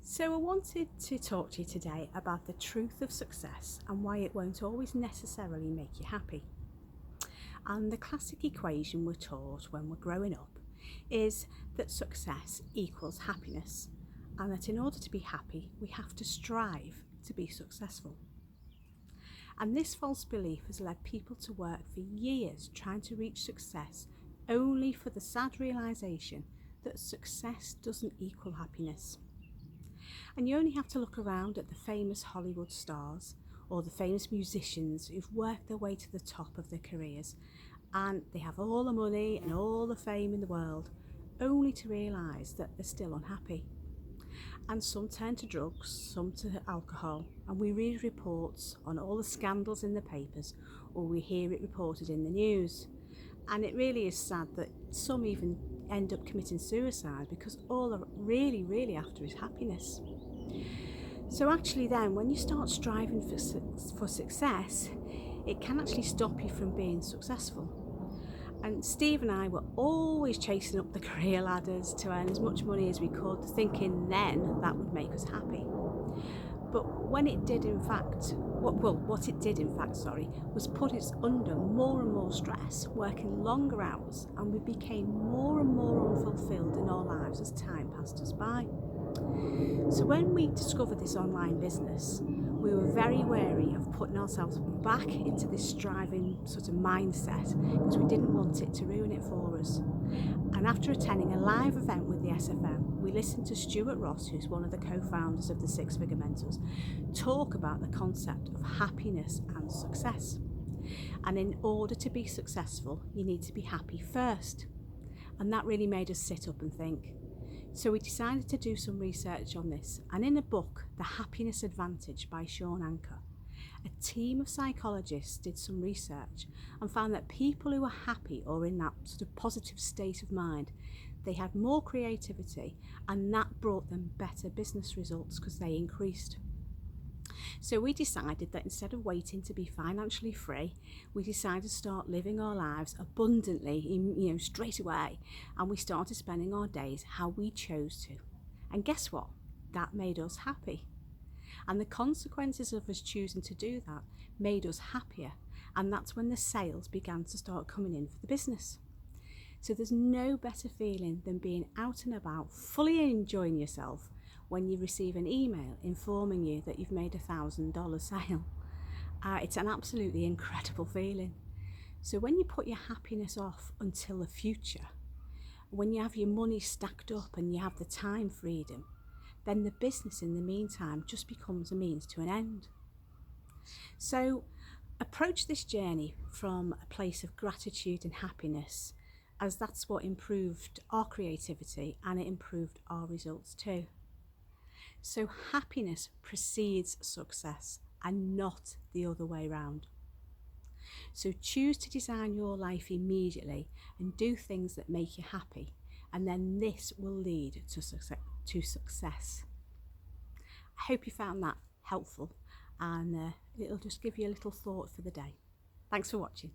So I wanted to talk to you today about the truth of success and why it won't always necessarily make you happy. And the classic equation we're taught when we're growing up is that success equals happiness, and that in order to be happy, we have to strive to be successful. And this false belief has led people to work for years trying to reach success, only for the sad realisation that success doesn't equal happiness. And you only have to look around at the famous Hollywood stars or the famous musicians who've worked their way to the top of their careers, and they have all the money and all the fame in the world, only to realise that they're still unhappy. And some turn to drugs, some to alcohol, and we read reports on all the scandals in the papers, or we hear it reported in the news. And it really is sad that some even end up committing suicide because all they're really after is happiness. So actually then, when you start striving for success, it can actually stop you from being successful. And Steve and I were always chasing up the career ladders to earn as much money as we could, thinking then that would make us happy. But when it did in fact, what it did in fact, was put us under more and more stress, working longer hours, and we became more and more unfulfilled in our lives as time passed us by. So when we discovered this online business, we were very wary of putting ourselves back into this striving sort of mindset because we didn't want it to ruin it for us. And after attending a live event with the SFM, we listened to Stuart Ross, who's one of the co-founders of the Six Figure Mentors, talk about the concept of happiness and success. And in order to be successful, you need to be happy first. And that really made us sit up and think. So we decided to do some research on this, and in a book, The Happiness Advantage by Shawn Achor, a team of psychologists did some research and found that people who were happy or in that sort of positive state of mind, they had more creativity, and that brought them better business results because they increased. So we decided that instead of waiting to be financially free, we decided to start living our lives abundantly, straight away. And we started spending our days how we chose to. And guess what? That made us happy. And the consequences of us choosing to do that made us happier. And that's when the sales began to start coming in for the business. So there's no better feeling than being out and about, fully enjoying yourself, when you receive an email informing you that you've made $1,000 sale. It's an absolutely incredible feeling. So when you put your happiness off until the future, when you have your money stacked up and you have the time freedom, then the business in the meantime just becomes a means to an end. So approach this journey from a place of gratitude and happiness, as that's what improved our creativity and it improved our results too. So happiness precedes success and not the other way round. So choose to design your life immediately and do things that make you happy, and then this will lead to success. I hope you found that helpful, and it'll just give you a little thought for the day. Thanks for watching.